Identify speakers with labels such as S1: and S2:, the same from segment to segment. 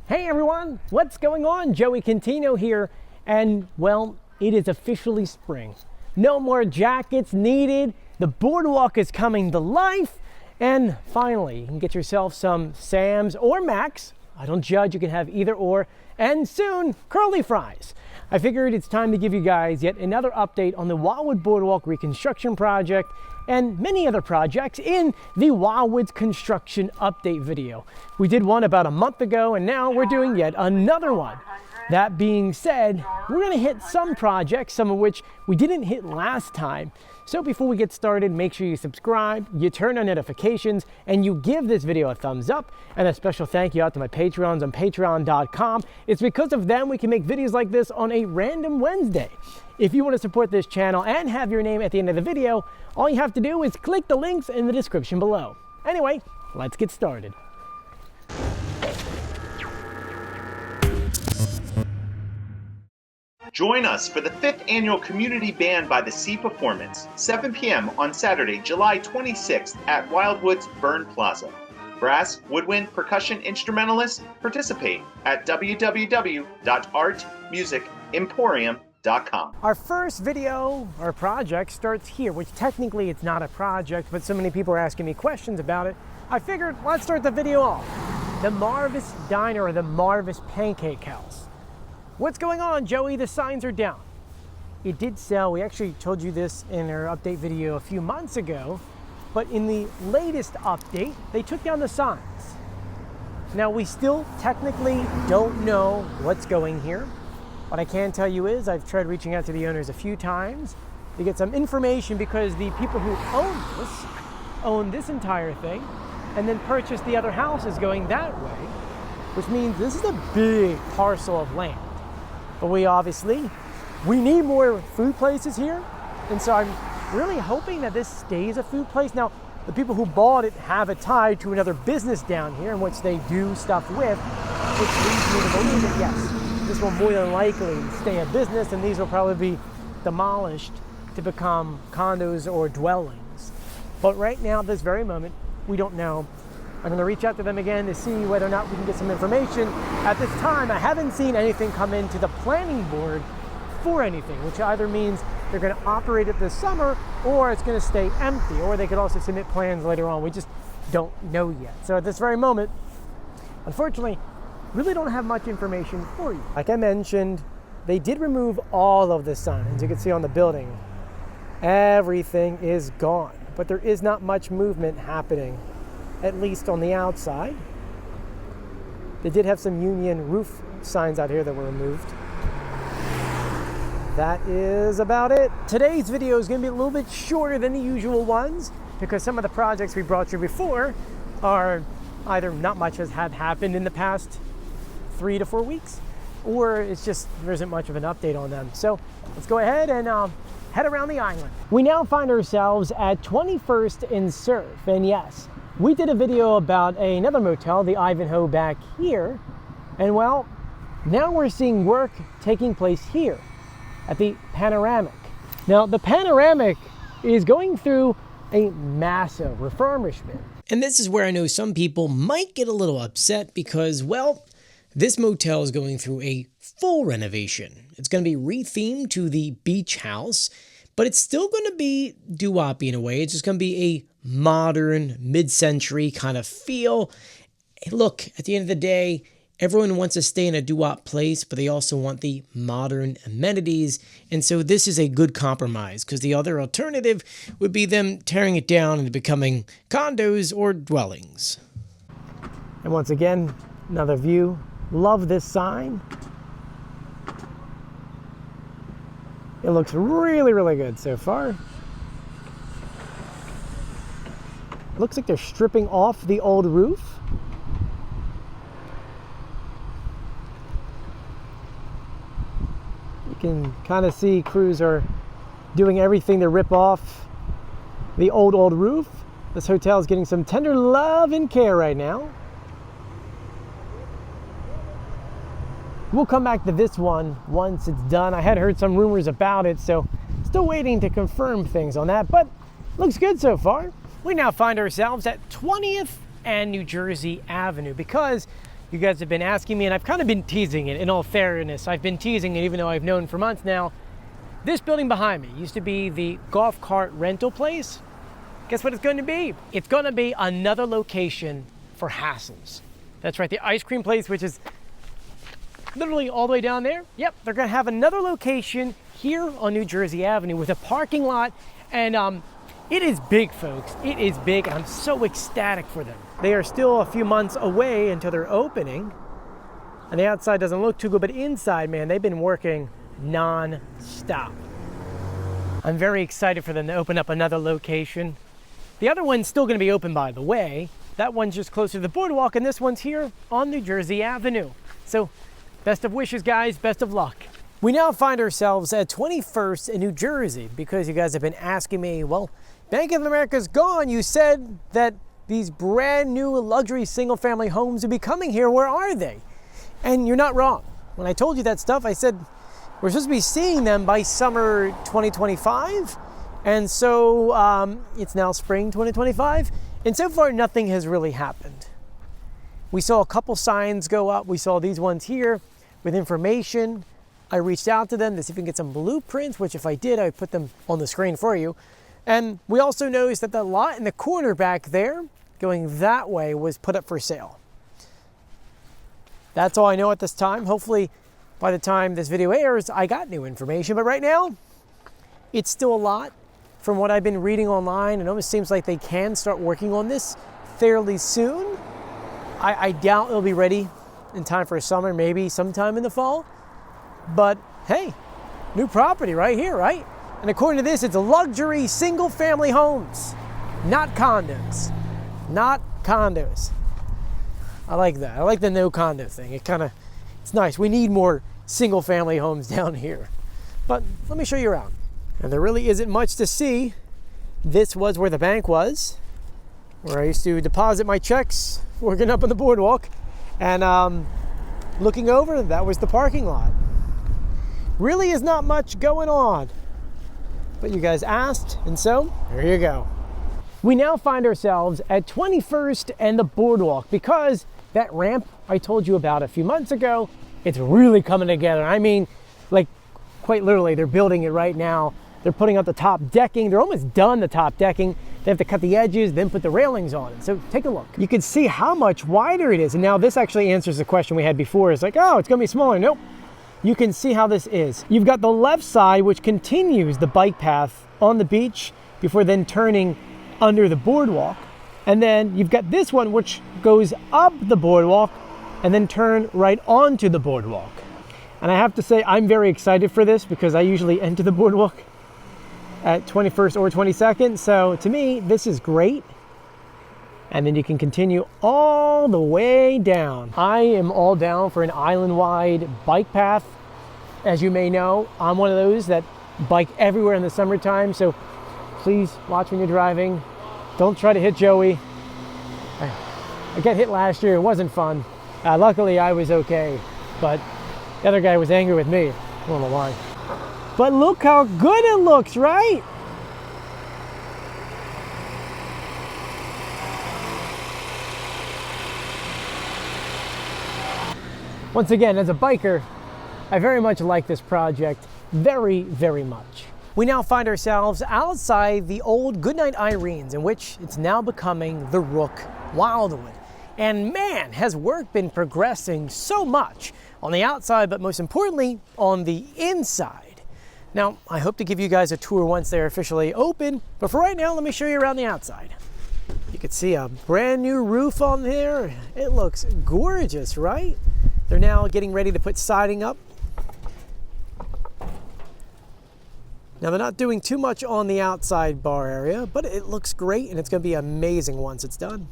S1: Hey everyone, what's going on? Joey Contino here, and well, it is officially spring. No more jackets needed, the boardwalk is coming to life, and finally, you can get yourself some Sam's or Mac's. I don't judge, you can have either or, and soon, curly fries. I figured it's time to give you guys yet another update on the Wildwood Boardwalk reconstruction project and many other projects in the Wildwoods construction update video. We did one about a month ago, and now we're doing yet another one. That being said, we're gonna hit some projects, some of which we didn't hit last time. So before we get started, make sure you subscribe, you turn on notifications, and you give this video a thumbs up. And a special thank you out to my Patreons on patreon.com. It's because of them we can make videos like this on a random Wednesday. If you want to support this channel and have your name at the end of the video, all you have to do is click the links in the description below. Anyway, let's get started.
S2: Join us for the 5th annual Community Band by the Sea performance, 7 p.m. on Saturday, July 26th at Wildwoods Burn Plaza. Brass, woodwind, percussion instrumentalists participate at www.artmusicemporium.com.
S1: Our first video, or project, starts here, which technically it's not a project, but so many people are asking me questions about it. I figured, let's start the video off. The Marvis Diner, or the Marvis Pancake House. What's going on, Joey? The signs are down. It did sell. We actually told you this in our update video a few months ago, but in the latest update, they took down the signs. Now, we still technically don't know what's going here. What I can tell you is I've tried reaching out to the owners a few times to get some information, because the people who own this entire thing and then purchased the other houses going that way, which means this is a big parcel of land. But we need more food places here, and so I'm really hoping that this stays a food place. Now, the people who bought it have it tied to another business down here in which they do stuff with, which leads me to believe that yes, this will more than likely stay a business, and these will probably be demolished to become condos or dwellings. But right now, at this very moment, we don't know. I'm going to reach out to them again to see whether or not we can get some information. At this time, I haven't seen anything come into the planning board for anything, which either means they're going to operate it this summer, or it's going to stay empty, or they could also submit plans later on. We just don't know yet. So at this very moment, unfortunately, really don't have much information for you. Like I mentioned, they did remove all of the signs. You can see on the building, everything is gone, but there is not much movement happening, at least on the outside. They did have some union roof signs out here that were removed. That is about it. Today's video is going to be a little bit shorter than the usual ones, because some of the projects we brought you before are either not much has happened in the past 3 to 4 weeks, or it's just there isn't much of an update on them. So let's go ahead and head around the island. We now find ourselves at 21st and Surf, and yes, we did a video about another motel, the Ivanhoe, back here, and well, now we're seeing work taking place here at the Panoramic. Now, the Panoramic is going through a massive refurbishment. And this is where I know some people might get a little upset because, well, this motel is going through a full renovation. It's going to be rethemed to the Beach House, but it's still going to be doo-woppy in a way. It's just going to be a modern, mid-century kind of feel. Hey, look, at the end of the day, everyone wants to stay in a doo-wop place, but they also want the modern amenities. And so this is a good compromise, because the other alternative would be them tearing it down and becoming condos or dwellings. And once again, another view. Love this sign. It looks really, really good so far. Looks like they're stripping off the old roof. You can kind of see crews are doing everything to rip off the old roof. This hotel is getting some tender love and care right now. We'll come back to this one once it's done. I had heard some rumors about it, so still waiting to confirm things on that, but looks good so far. We now find ourselves at 20th and New Jersey Avenue, because You guys have been asking me, and I've kind of been teasing it, in all fairness. I've been teasing it even though I've known for months now. This building behind me used to be the golf cart rental place. Guess what it's going to be? It's going to be another location for Hassels. That's right, the ice cream place, which is literally all the way down there. Yep, they're going to have another location here on New Jersey Avenue with a parking lot, and it is big, folks. It is big. I'm so ecstatic for them. They are still a few months away until they're opening, and the outside doesn't look too good, but inside, man, they've been working non-stop. I'm very excited for them to open up another location. The other one's still going to be open, by the way. That one's just closer to the boardwalk, and this one's here on New Jersey Avenue. So, best of wishes, guys. Best of luck. We now find ourselves at 21st in New Jersey because you guys have been asking me, well, Bank of America's gone. You said that these brand new luxury single-family homes would be coming here. Where are they? And you're not wrong. When I told you that stuff, I said we're supposed to be seeing them by summer 2025. And so it's now spring 2025. And so far, nothing has really happened. We saw a couple signs go up. We saw these ones here with information. I reached out to them to see if we can get some blueprints, which if I did, I would put them on the screen for you. And we also noticed that the lot in the corner back there, going that way, was put up for sale. That's all I know at this time. Hopefully, by the time this video airs, I got new information. But right now, it's still a lot. From what I've been reading online, it almost seems like they can start working on this fairly soon. I doubt it'll be ready in time for summer, maybe sometime in the fall. But hey, new property right here, right? And according to this, it's luxury single-family homes, not condos. Not condos. I like that. I like the no condo thing. It's nice. We need more single-family homes down here. But let me show you around. And there really isn't much to see. This was where the bank was, where I used to deposit my checks working up on the boardwalk. And looking over, that was the parking lot. Really is not much going on. But you guys asked, and so here you go. We now find ourselves at 21st and the boardwalk because that ramp I told you about a few months ago, it's really coming together. I mean, like quite literally, they're building it right now. They're putting up the top decking. They're almost done the top decking. They have to cut the edges, then put the railings on it. So take a look. You can see how much wider it is. And now this actually answers the question we had before. It's like, oh, it's gonna be smaller. Nope. You can see how this is. You've got the left side, which continues the bike path on the beach before then turning under the boardwalk. And then you've got this one, which goes up the boardwalk and then turn right onto the boardwalk. And I have to say, I'm very excited for this because I usually enter the boardwalk at 21st or 22nd. So to me, this is great. And then you can continue all the way down. I am all down for an island-wide bike path. As you may know, I'm one of those that bike everywhere in the summertime, so please watch when you're driving. Don't try to hit Joey. I got hit last year, it wasn't fun. Luckily, I was okay, but the other guy was angry with me. I don't know why. But look how good it looks, right? Once again, as a biker, I very much like this project, very, very much. We now find ourselves outside the old Goodnight Irene's, in which it's now becoming the Rook Wildwood. And man, has work been progressing so much on the outside, but most importantly, on the inside. Now, I hope to give you guys a tour once they're officially open, but for right now, let me show you around the outside. You can see a brand new roof on there. It looks gorgeous, right? They're now getting ready to put siding up. Now they're not doing too much on the outside bar area, but it looks great and it's going to be amazing once it's done.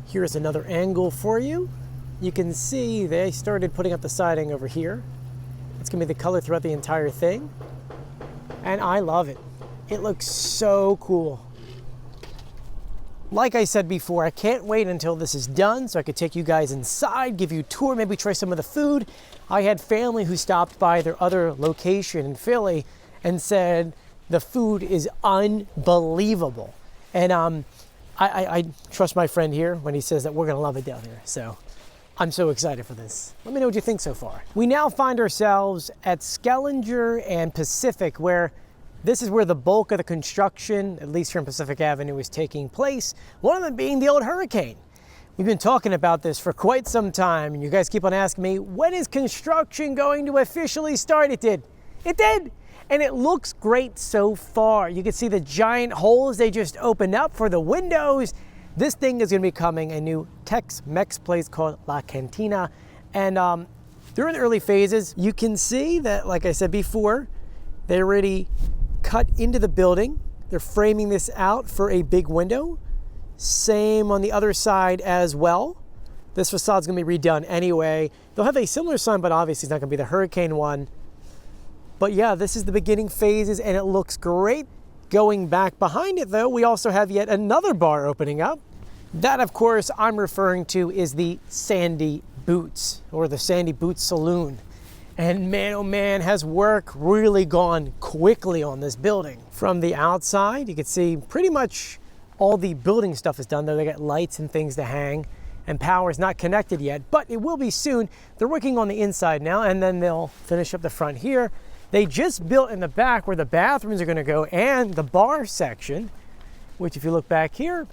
S1: Here's another angle for you. You can see they started putting up the siding over here. It's going to be the color throughout the entire thing. And I love it. It looks so cool. Like I said before, I can't wait until this is done so I could take you guys inside, give you a tour, maybe try some of the food. I had family who stopped by their other location in Philly and said the food is unbelievable. And I trust my friend here when he says that we're gonna love it down here. So I'm so excited for this. Let me know what you think so far. We now find ourselves at Skellinger and Pacific, where this is where the bulk of the construction, at least here on Pacific Avenue, is taking place. One of them being the old Hurricane. We've been talking about this for quite some time, and you guys keep on asking me, when is construction going to officially start? It did. It did. And it looks great so far. You can see the giant holes they just opened up for the windows. This thing is going to be becoming a new Tex-Mex place called La Cantina. And they're in the early phases. You can see that, like I said before, they already cut into the building. They're framing this out for a big window. Same on the other side as well. This facade's going to be redone anyway. They'll have a similar sign, but obviously it's not going to be the Hurricane one. But yeah, this is the beginning phases, and it looks great. Going back behind it, though, we also have yet another bar opening up. That, of course, I'm referring to is the Sandy Boots, or the Sandy Boots Saloon. And man, oh man, has work really gone quickly on this building. From the outside, you can see pretty much all the building stuff is done, though. They got lights and things to hang, and power is not connected yet, but it will be soon. They're working on the inside now, and then they'll finish up the front here. They just built in the back where the bathrooms are going to go and the bar section, which if you look back here,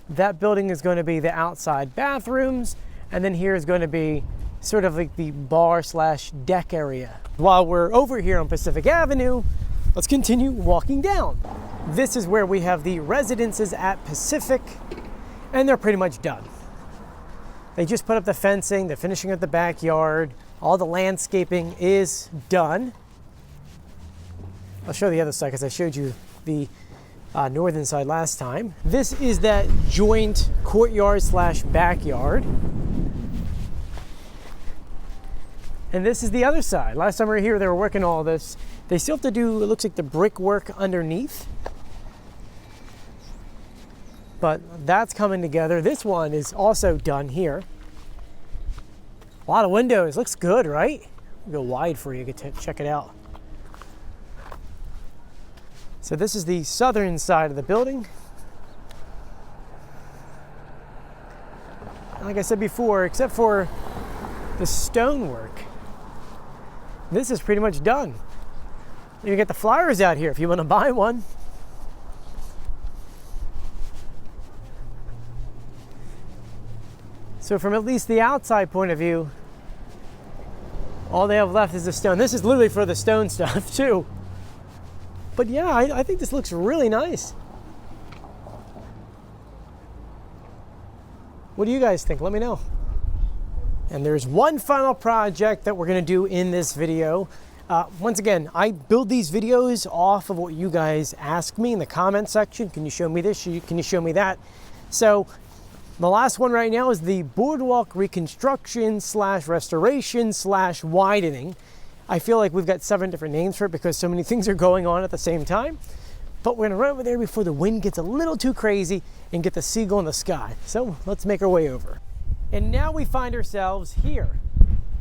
S1: that building is going to be the outside bathrooms. And then here is going to be sort of like the bar slash deck area. While we're over here on Pacific Avenue, let's continue walking down. This is where we have the residences at Pacific, and they're pretty much done. They just put up the fencing, they're finishing up the backyard. All the landscaping is done. I'll show the other side because I showed you the northern side last time. This is that joint courtyard slash backyard. And this is the other side. Last time we were here, they were working all this. They still have to do, it looks like, the brickwork underneath. But that's coming together. This one is also done here. A lot of windows. Looks good, right? I'll go wide for you to check it out. So this is the southern side of the building. And like I said before, except for the stonework, this is pretty much done. You can get the flyers out here if you want to buy one. So from at least the outside point of view, all they have left is the stone. This is literally for the stone stuff too. But yeah, I think this looks really nice. What do you guys think? Let me know. And there's one final project that we're gonna do in this video. Once again, I build these videos off of what you guys ask me in the comment section. Can you show me this? Can you show me that? So the last one right now is the boardwalk reconstruction slash restoration slash widening. I feel like we've got 7 different names for it because so many things are going on at the same time. But we're gonna run over there before the wind gets a little too crazy and get the seagull in the sky. So let's make our way over. And now we find ourselves here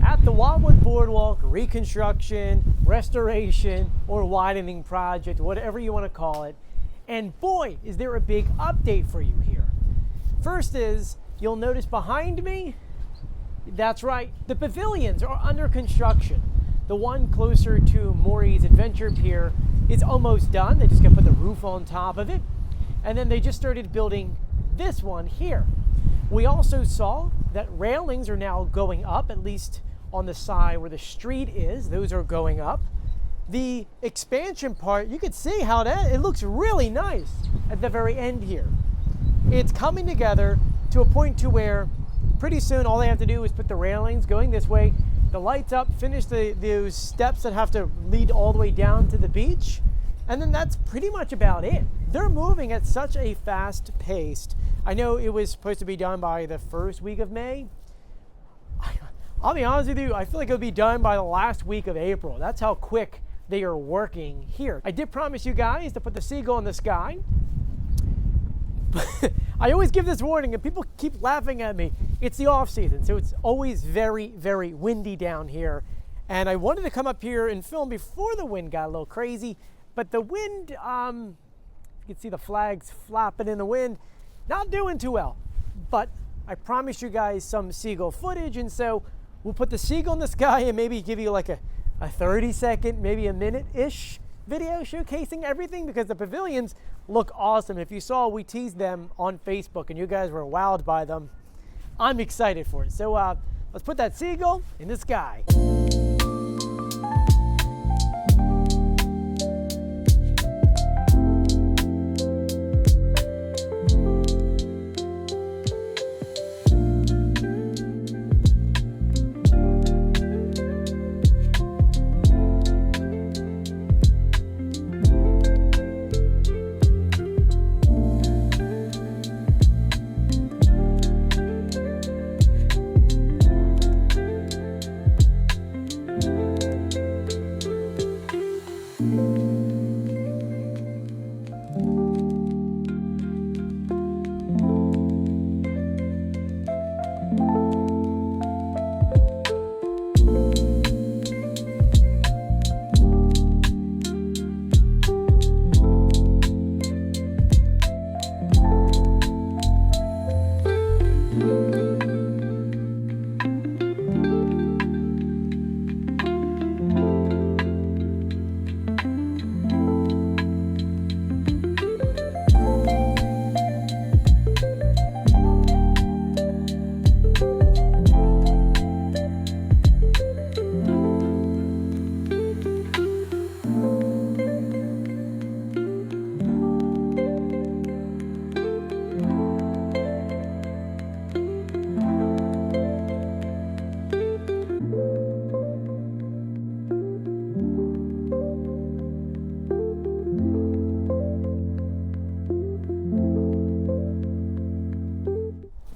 S1: at the Wildwood Boardwalk reconstruction, restoration, or widening project, whatever you want to call it. And boy, is there a big update for you here. First is, you'll notice behind me, that's right, the pavilions are under construction. The one closer to Maury's Adventure Pier is almost done. They just got to put the roof on top of it. And then they just started building this one here. We also saw that railings are now going up, at least on the side where the street is. Those are going up. The expansion part, you can see how it looks really nice at the very end here. It's coming together to a point to where pretty soon all they have to do is put the railings going this way, the lights up, finish those steps that have to lead all the way down to the beach, and then that's pretty much about it. They're moving at such a fast pace. I know it was supposed to be done by the first week of May. I'll be honest with you, I feel like it'll be done by the last week of April. That's how quick they are working here. I did promise you guys to put the seagull in the sky. I always give this warning and people keep laughing at me. It's the off season, so it's always very, very windy down here. And I wanted to come up here and film before the wind got a little crazy, but the wind, you can see the flags flapping in the wind, not doing too well. But I promised you guys some seagull footage, and so we'll put the seagull in the sky and maybe give you like a 30-second, maybe a minute-ish video showcasing everything, because the pavilions look awesome. If you saw, we teased them on Facebook and you guys were wowed by them. I'm excited for it. So let's put that seagull in the sky.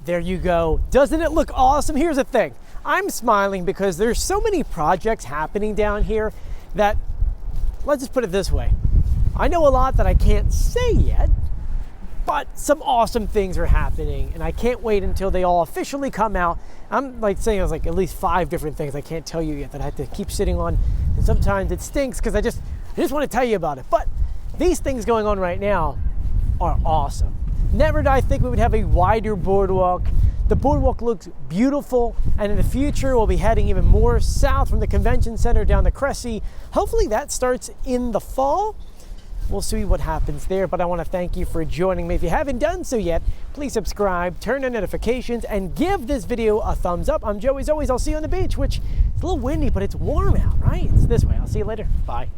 S1: There you go. Doesn't it look awesome? Here's the thing. I'm smiling because there's so many projects happening down here that, let's just put it this way. I know a lot that I can't say yet, but some awesome things are happening and I can't wait until they all officially come out. I'm like saying there's like at least 5 different things I can't tell you yet that I have to keep sitting on, and sometimes it stinks because I just want to tell you about it. But these things going on right now are awesome. Never did I think we would have a wider boardwalk. The boardwalk looks beautiful, and in the future we'll be heading even more south from the convention center down the Cressy. Hopefully that starts in the fall. We'll see what happens there, but I want to thank you for joining me. If you haven't done so yet, please subscribe, turn on notifications, and give this video a thumbs up. I'm Joe. As always, I'll see you on the beach, which is a little windy, but it's warm out, right? It's this way. I'll see you later. Bye.